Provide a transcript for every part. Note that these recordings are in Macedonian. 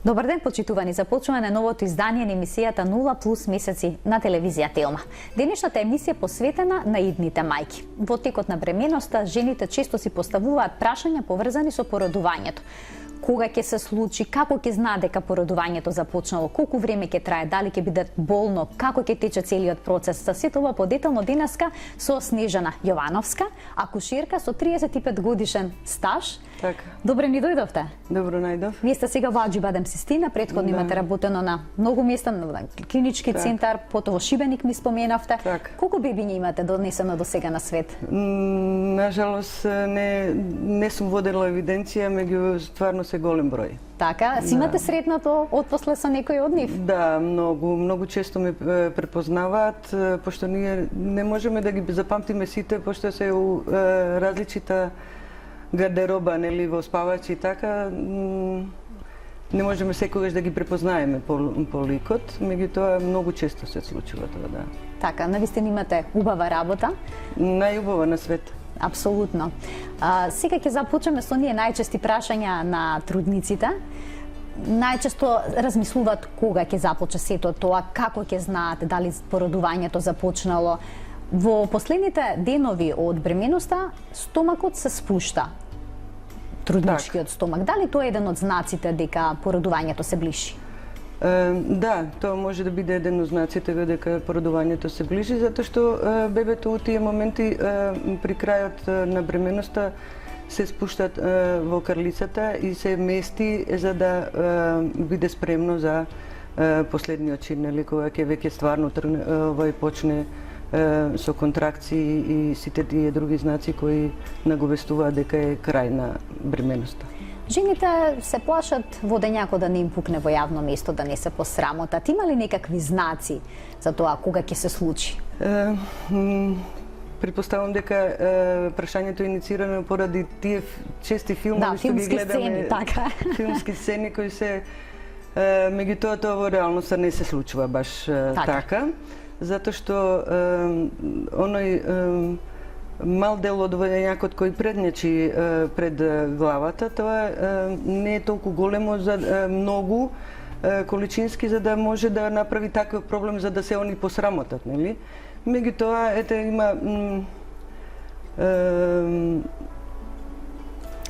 Добар ден, почитувани. Започуваме новото издание на емисијата 0 плюс месеци на телевизија Телма. Денешната емисија е посветена на идните мајки. Во текот на бременоста, жените често си поставуваат прашања поврзани со породувањето. Кога ќе се случи, како ќе знае дека породувањето започнало, колку време ќе трае, дали ќе биде болно, како ќе тече целиот процес. За сето ова подетално денеска со Снежана Јовановска, акушерка со 35 годишен стаж. Така. Добре ни дојдовте. Добро најдов. Вие сте сега во Аџи-Бадем Систина, претходно имате работено на многу места, на клинички центар, потоа во Шибеник ми споменавте. Колку бебиња имате донесено до сега на свет? Нажалост не сум водела евиденција, меѓу стварно се голем број. Така, си имате сретнато отпосле со некој од нив? Да, многу често ме препознаваат, пошто ние не можеме да ги запамтиме сите, пошто се у различита гардероба, нели, во спавачи и така, не можеме секогаш да ги препознаеме по ликот, меѓутоа многу често се случува тоа, да. Така, навистина имате убава работа? Најубава на свет. Апсолутно. Сега ќе започнеме со оние најчести прашања на трудниците. Најчесто размислуваат кога ќе започне сето тоа, како ќе знаат дали породувањето започнало. Во последните денови од бременоста, стомакот се спушта. Трудничкиот стомак. Дали тоа е еден од знаците дека породувањето се ближи? Да, тоа може да биде еден од знаците дека породувањето се ближи, затоа што бебето у тие моменти при крајот на бременоста се спуштат во крлицата и се мести за да биде спремно за последниот чин, нели, кога ќе веќе стварно тргне почне со контракции и сите тие други знаци кои наговестуваат дека е крај на бременоста. Жените се плашат водењако да не им пукне во јавно место, да не се посрамотат. Има ли некакви знаци за тоа кога ќе се случи? Предпоставам дека прашањето е иницирано поради тие чести филмови што ги гледаме. Така. Филмски сцени кои се меѓутоа тоа во реалноста не се случува баш така. Затоа што оној мал дел од водењакот кој преднечи пред главата, тоа не е толку големо за многу количински за да може да направи таков проблем за да се они посрамотат, нели? Меѓутоа има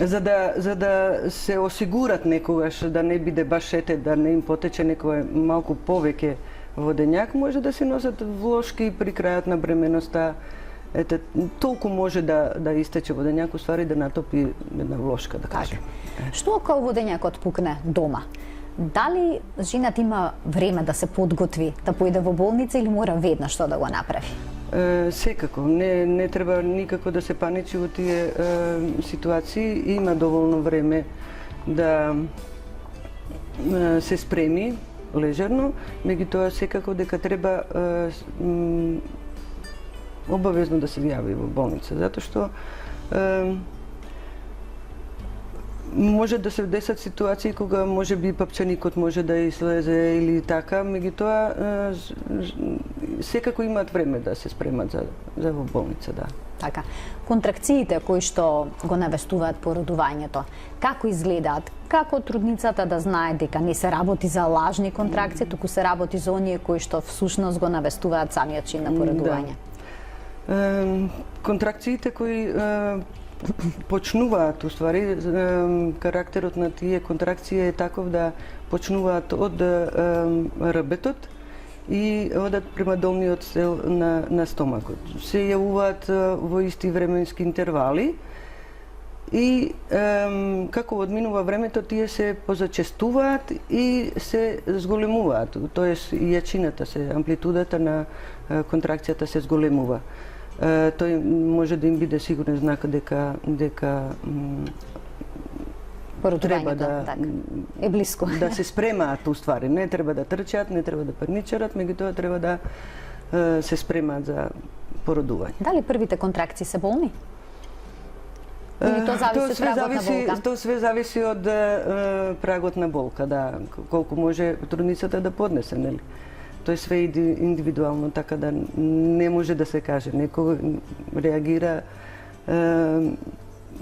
за да се осигурат некогаш да не биде баш да не им потече некој малку повеќе водењак, може да се носат влошки при крајот на бременоста. Толку може да истече водењак, уствари да натопи една влошка, да кажем. Што ако водењакот пукне дома? Дали жената има време да се подготви, да поиде во болница или мора веднаш тоа да го направи? Секако, не треба никако да се паничи во тие ситуации, има доволно време да се спреми лежерно, меѓутоа секако дека треба обавезно да се јави во болница, затоа што може да се десат ситуации кога може би папчаникот може да излезе или така, меѓутоа секако имаат време да се спремат за во болница, да. Така. Контракциите кои што го навестуваат породувањето, како изгледаат? Како трудницата да знае дека не се работи за лажни контракции, туку се работи за оние кои што всушност го навестуваат самиот чин на породување? Контракциите кои почнуваат, уствари, карактерот на тие контракции е таков да почнуваат од рбетот и одат према долниот дел на стомакот. Се јавуваат во исти временски интервали и како одминува времето, тие се позачестуваат и се зголемуваат, тоест јачината амплитудата на контракцијата се зголемува. Тој може да им биде сигурен знак дека треба да е блиско. Да се спремаат, уствари. Не треба да трчат, не треба да парничарат, меѓутоа треба да се спремаат за породување. Дали првите контракции се болни? Или тоа зависи од прагот на болка? Тоа све зависи од прагот на болка, да, колку може трудницата да поднесе, нели? Тоа е све индивидуално, така да не може да се каже. Некој реагира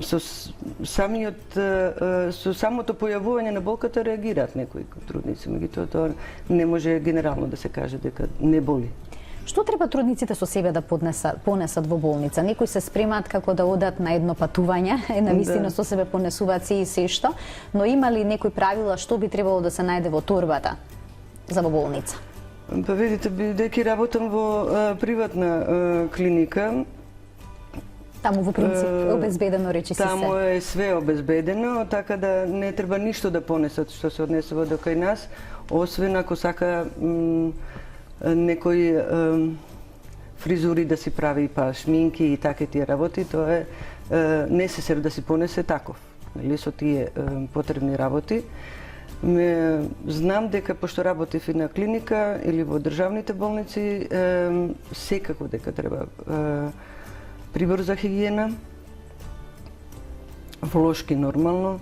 со самото појавување на болката реагираат некои трудници, меѓутоа тоа не може генерално да се каже дека не боли. Што треба трудниците со себе да понесат во болница? Некои се спремаат како да одат на едно патување, навистина со себе понесуваат се и се што, но има ли некои правила што би требало да се најде во торбата за во болница? Па видите, бидејќи работам во приватна клиника, таму во принцип обезбедено речи се. Таму е све обезбедено, така да не треба ништо да понесат што се однесува до кај нас, освен ако сака некои фризури да си прави, па шминки и таке тие работи, тоа е несесер да си понесе таков, нели, со тие потребни работи. Знам дека пошто работев и на клиника или во државните болници, секако дека треба прибор за хигиена, влошки нормално.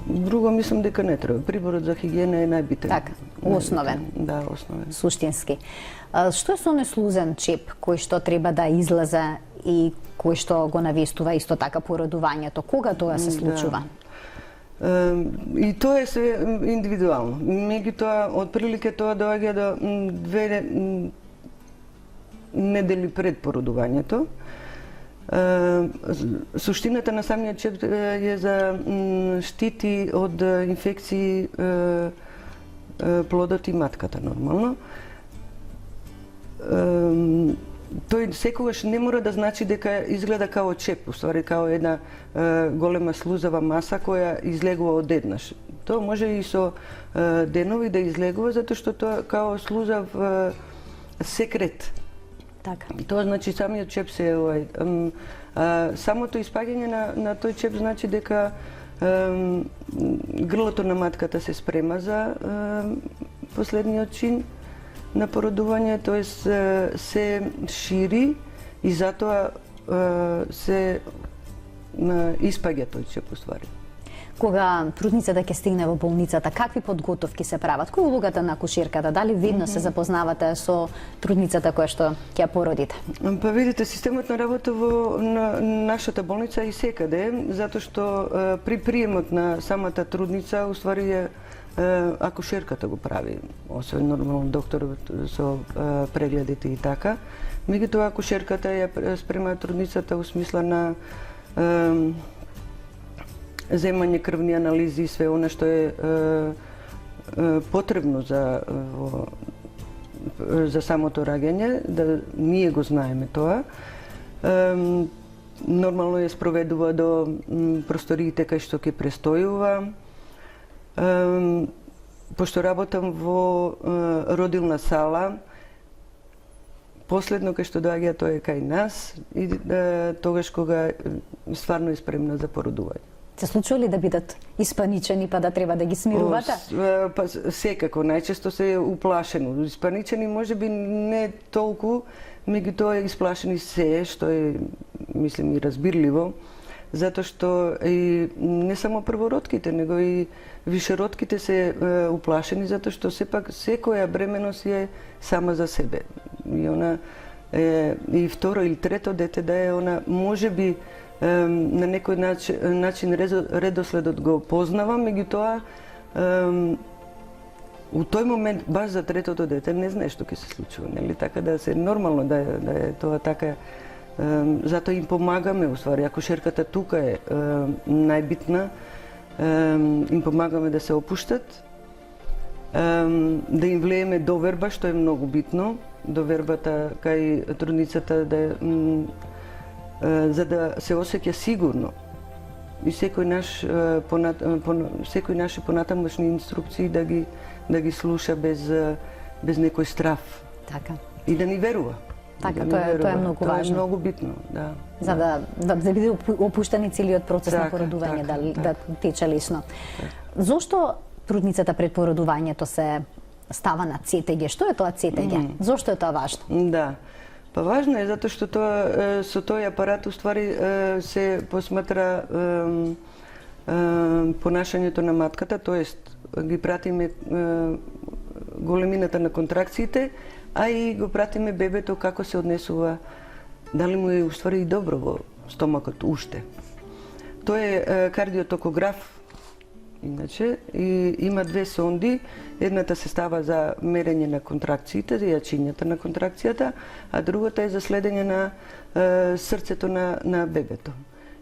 Друго мислам дека не треба. Приборот за хигиена е најбитен. Така, основен. Да, основен. Суштински. Што е со неслузен чеп кој што треба да излезе и кој што го навестува исто така породувањето? Кога тоа се случува? И тоа е се индивидуално. Меѓутоа, отприлика тоа доаѓа до 2 недели пред породувањето. Суштината на самиот чеп е за штити од инфекции плодот и матката нормално. Тој секогаш не мора да значи дека изгледа као чеп, уствари као една голема слузава маса која излегува одеднаш. Тоа може и со денови да излегува затоа што тоа као слузав секрет. Така. Тоа значи самиот чеп се самото испаѓање на тој чеп значи дека грлото на матката се спрема за последниот чин на породување, тоест се шири и затоа се испаѓа тој чеп уствари. Кога трудницата ќе стигне во болницата, какви подготовки се прават? Која е улогата на акушерката? Дали веднаш се запознавате со трудницата која што ќе ја породите? Па видите, системот на работа во нашата болница е и секаде, затоа што при приемот на самата трудница, уствари акушерката го прави, освен нормално докторот со прегледите и така. Меѓутоа акушерката ја спрема трудницата у смисла на земање крвни анализи и све она што е потребно за самото раѓање, да ние го знаеме тоа. Нормално ја спроведува до просториите кај што ќе престојува. Пошто работам во родилна сала, последно кај што доаѓа тоа е кај нас и тогаш кога стварно е спремна за породување. Се случува ли да бидат испаничени па да треба да ги смирувате? Па секако, најчесто се уплашено. Испаничени можеби не толку, меѓутоа исплашени се, што е, мислим, и разбирливо, затоа што и не само првородките, него и вишеродките се уплашени, затоа што сепак секоја бременост е сама за себе. И она и второ или трето дете да е она можеби на некој начин редоследот го познава, меѓутоа у тој момент баш за третото дете не знае што ќе се случува, нели, така да се нормално да е тоа така. Затоа им помагаме, уствари, акушерката тука е најбитна, им помагаме да се опуштат, да им влееме доверба, што е многу битно, довербата кај трудницата за да се осеќа сигурно. И секој наши понатамошни инструкции да ги слуша без некој страф. Така. И да ни верува. Така, тоа е многу важно. Тоа е многу битно, да. За да биде опуштен целиот процес на породување, да тече лесно. Зошто трудницата пред породувањето се става на ЦТГ? Што е тоа ЦТГ? Зошто е тоа важно? Да. Па важно е затоа што тоа со тој апарат уствари се посматра понашањето на матката, тоест ги пратиме големината на контракциите, а и го пратиме бебето како се однесува дали му е уствари и добро во стомакот уште. Тој е кардиотокограф, иначе, и има две сонди. Едната се става за мерење на контракциите, за јачињата на контракцијата, а другата е за следење на срцето на бебето.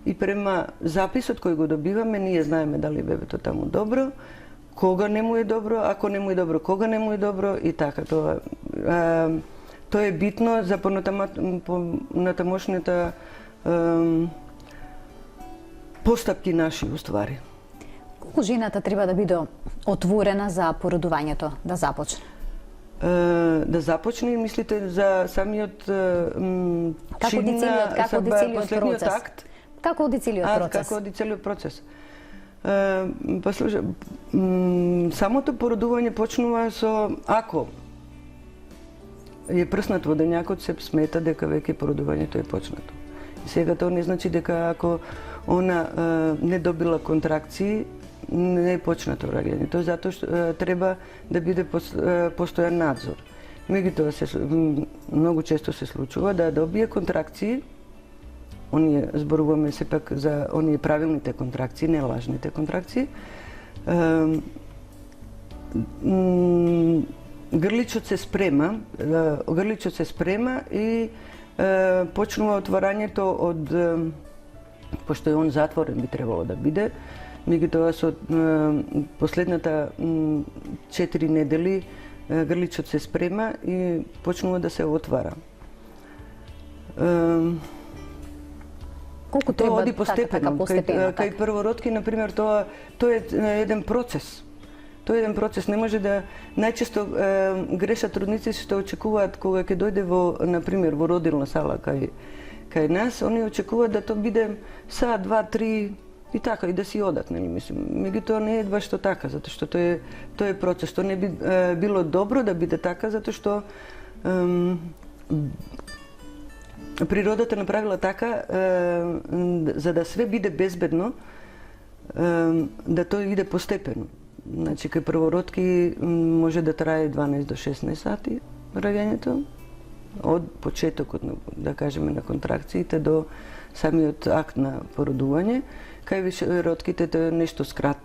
И према записот кој го добиваме, ние знаеме дали бебето таму добро, кога не му е добро, ако не му е добро, кога не му е добро и така. Тоа е битно за понатамошната постапки наши уствари. Колку жената треба да биде отворена за породувањето, да започне? Да започне, мислите, за самиот Како оди целиот процес? акт? Како оди целиот процес? Како оди целиот процес? Самото породување почнува со, ако е прснат во денјакот, се смета дека веќе породувањето е почнато. И сега тоа не значи дека ако она не добила контракции, не е почнато раѓање. Тоа затоа што треба да биде постојан надзор. Меѓутоа многу често се случува да добие контракции, оние зборуваме сепак за оние правилните контракции, не лажните контракции. Грличот се спрема и почнува отварањето од, пошто е он затворен би требало да биде, меѓутоа со последната 4 недели грличот се спрема и почнува да се отвара. Колку Тоа треба оди постепено. Кај првородки, например, тоа е еден процес. Тоа е еден процес. Не може да најчесто грешат трудници што очекуваат кога ќе дојде во, например, во родилна сала кај нас, они очекуваат да тоа биде сат, 2, 3 и така, и да си одат, нели, мислим. Меѓутоа не е баш така, затоа што тоа е процес. Тоа не би било добро да биде така, затоа што природата направила така за да све биде безбедно, да тоа иде постепено. Значи, кај првородки може да трае 12 до 16 сати раѓањето, од почетокот, да кажеме, на контракциите до самиот акт на породување. Кај вишеродките тоа е нешто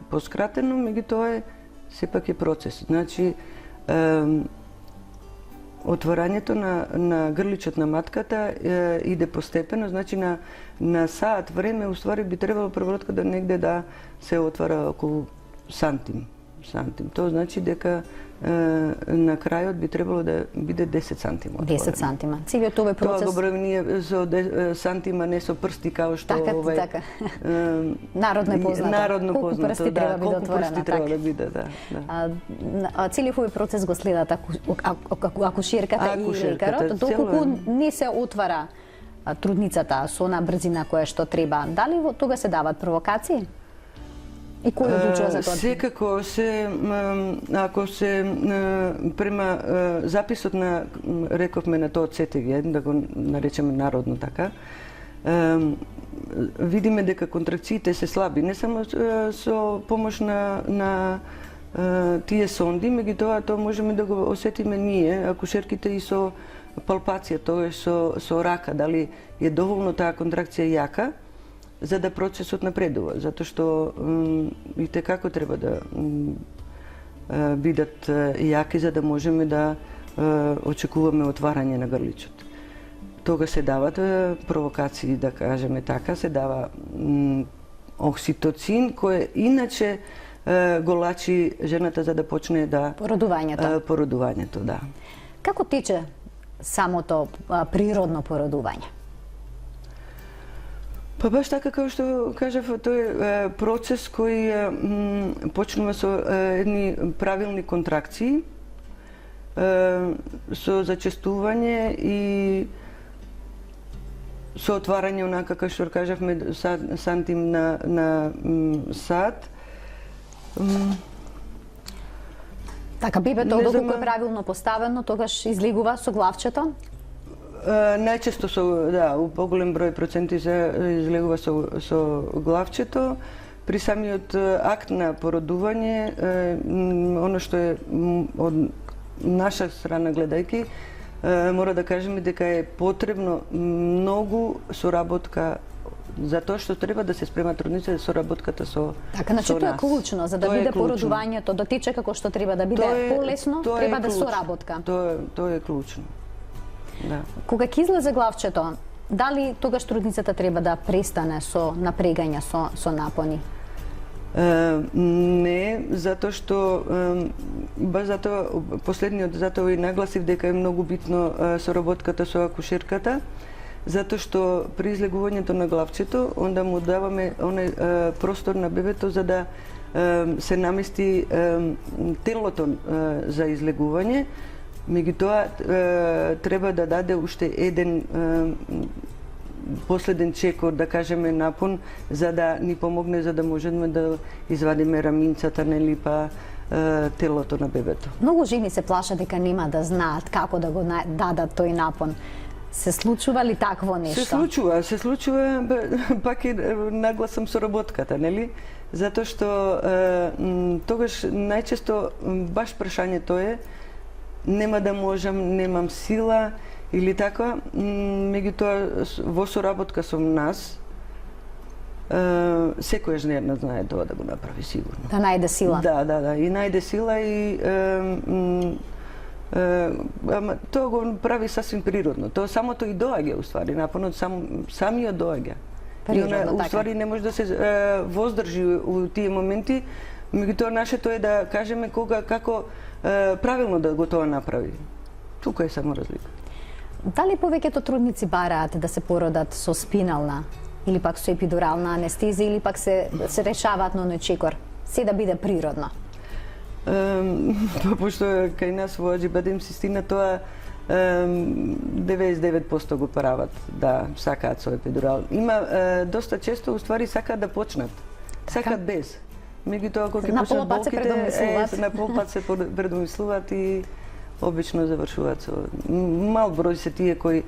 поскратено, меѓутоа сепак е процес. Значи, отворањето на грличот на матката иде постепено, значи на саат време уствари би требало првородка да негде да се отвара околу сантим. Тоа значи дека на крајот би требало да биде 10 сантима отворено. 10 сантима. Целиот овој процес... Тоа го броим ние со сантима, не со прсти, као што... Така. Народно е познато. Народно колку познато, прсти треба да биде колку отворена. прсти треба да биде, да. Целиот овој процес го следат акушерката и лекарот, доколку не се отвара трудницата со она брзина која што треба. Дали тога се дават провокации? И кој одлучува за тоа? Секако ако се према записот рековме на тоа CTG, да го наречеме народно така, видиме дека контракциите се слаби, не само со помош на тие сонди, меѓутоа тоа можеме да го осетиме ние, акушерките, и со палпација, тоа со рака, дали е доволно таа контракција јака, за да процесот напредува, затоа што и како треба да бидат јаки за да можеме да очекуваме отварање на грличот. Тога се дават провокации, да кажеме така, се дава окситоцин, кој иначе го лачи жената за да почне да... Породувањето, да. Како тече самото природно породување? Па баш така како што кажав, тоа е процес кој почнува со едни правилни контракции, со зачестување и со отварање онака како што кажавме сантим на сат. Така, бебето доколку е правилно поставено, тогаш излегува со главчето? Најчесто у поголем број проценти се излегува со главчето. При самиот акт на породување, оно што е од наша страна гледајќи, мора да кажеме дека е потребно многу соработка за тоа што треба да се спрема трудниците соработката со Така, значи со тоа е нас. клучно, за да Тоа е биде клучно. породувањето да тече како што треба да биде полесно, тоа е треба да клучно. соработка. Тоа е клучно. Да. Кога ќе излезе главчето, дали тогаш трудницата треба да престане со напрегање, со напони? Не, затоа што баш затоа затоа и нагласив дека е многу битно соработката со акушерката, затоа што при излегувањето на главчето онда му даваме оној простор на бебето за да се намести телото за излегување. Меѓутоа треба да даде уште еден последен чекор, да кажеме, напон, за да ни помогне, за да можеме да извадиме раминцата, нели, па телото на бебето. Многу жени се плашат дека нема да знаат како да го дадат тој напон. Се случува ли такво нешто? Се случува, пак е нагласам соработката, нели? Затоа што тогаш најчесто баш прашањето е нема да можам, немам сила или така, меѓутоа во соработка со нас секоја жена знае тоа да го направи сигурно. Да најде сила. Да, и најде сила и ама тоа го прави сасвим природно. Тоа самото и доаѓа уствари, напонот самиот доаѓа. Природно, така. Уствари не може да се воздржи у тие моменти, меѓутоа нашето е да кажеме кога како правилно да го тоа направи. Тука е само разлика. Дали повеќето трудници бараат да се породат со спинална или пак со епидурална анестезија или пак се решаваат на оној чекор, се да биде природно? Пошто кај нас во Аџибадем систина тоа 99% го прават, да, сакаат со епидурал. Има доста често уствари сакаат да почнат. Сакаат без. Меѓутоа кога ќе почнат болките, на полпат се предумислуваат и обично завршуваат со мал број се тие кои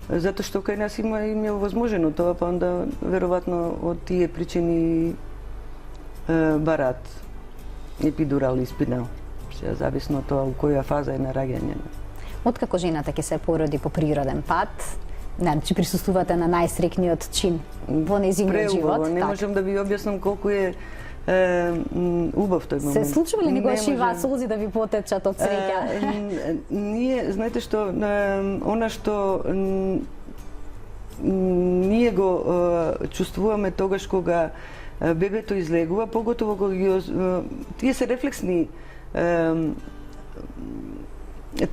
затоа што кај нас им е овозможено тоа, па онда веројатно од тие причини бараат епидурал и спинал. Се зависно од тоа у која фаза е на раѓање. Откако жената ќе се породи по природен пат, значи присуствувате на најсрекниот чин во нејзиниот живот. Не можам да ви објаснам колку е убав тој момент. Се случува ли некогаш и вас солзи да ви потечат од среќа? Ние, знаете што, она што ние го чувствуваме тогаш кога бебето излегува, поготово кога тие се рефлексни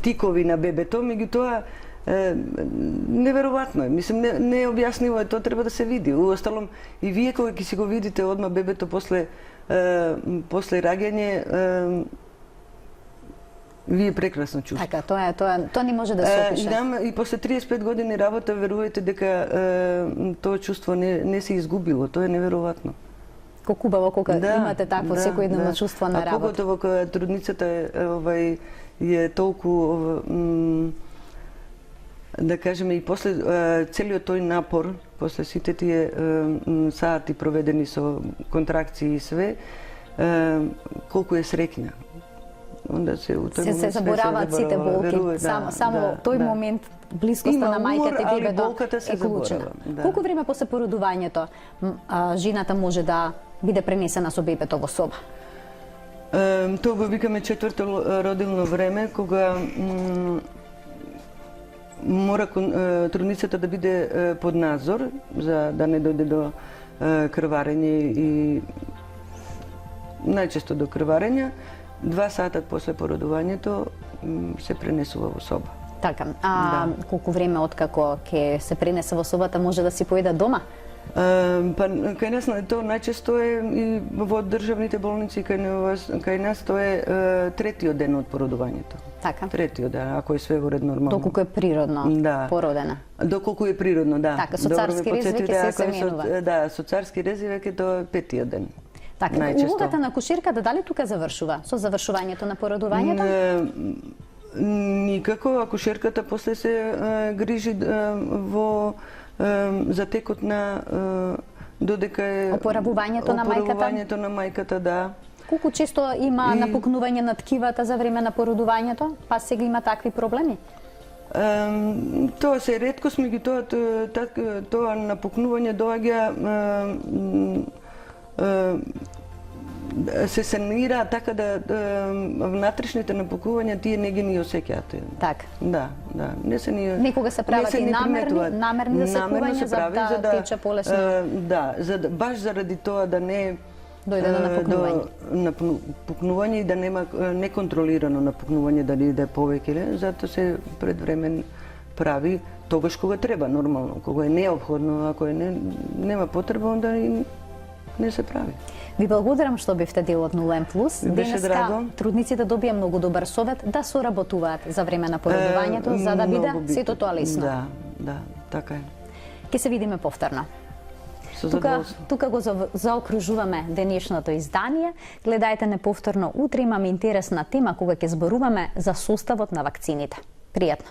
тикови на бебето, меѓутоа неверојатно е. Мислам, необјаснимо е, тоа треба да се види. Уосталом, и вие кога ќе си го видите одма бебето после раѓање, вие прекрасно чувствувате. Така, тоа не може да се опише. И после 35 години работа, верувајте дека тоа чувство не се изгубило. Тоа е неверојатно. Колку убаво кога имате такво секојдневно чувство на работа. Поготово кога трудницата е толку да кажеме и после целиот тој напор, после сите тие сати проведени со контракции и све, колку е среќна. Онда се забораваат сите болки, само тој момент блискоста на мајката и бебето е клучна. Колку време после породувањето жената може да биде пренесена со бебето во соба? Тоа го викаме четврто родилно време, кога мора трудницата да биде под надзор за да не дојде до крварење и најчесто до крварења. 2 сата после породувањето се пренесува во соба. Така, колку време откако ќе се пренесе во собата може да си поеда дома? Па кај нас тоа најчесто е и во државните болници кај нас тоа е третиот ден од породувањето. Така. Третиот ден, ако е све во ред нормално. Доколку е природно породена. Доколку е природно, да. Така, со царски рез веќе се менува. Да, со царски рез веќе тоа е 5-тиот ден. Така, улогата на акушерката дали тука завршува со завршувањето на породувањето? Никако, акушерката после се грижи за текот на додека е опоравувањето на мајката, да. Колку често има напукнување на ткивата за време на породувањето? Па сега има такви проблеми? Тоа се реткост, меѓутоа тоа напукнување доаѓа се санира така да внатрешните напукувања тие не ги ни осеќаат. Така. Да. Не се ни Некога се прават и намерни засекувања за да тече полесно. Да, баш заради тоа да не дојде до напукнување. Напукнување и да нема неконтролирано напукнување, дали иде повеќе или, затоа се пред време прави тогаш кога треба, нормално, кога е неопходно, ако нема потреба, онда и не се прави. Ви благодарам што бевте дел од 0N+. Денеска трудниците добија многу добар совет да соработуваат за време на породувањето, за да биде сето тоа лесно. Да, така е. Ке се видиме повторно. Тука го заокружуваме денешното издание. Гледајте не повторно утре, имаме интересна тема кога ќе зборуваме за составот на вакцините. Пријатно!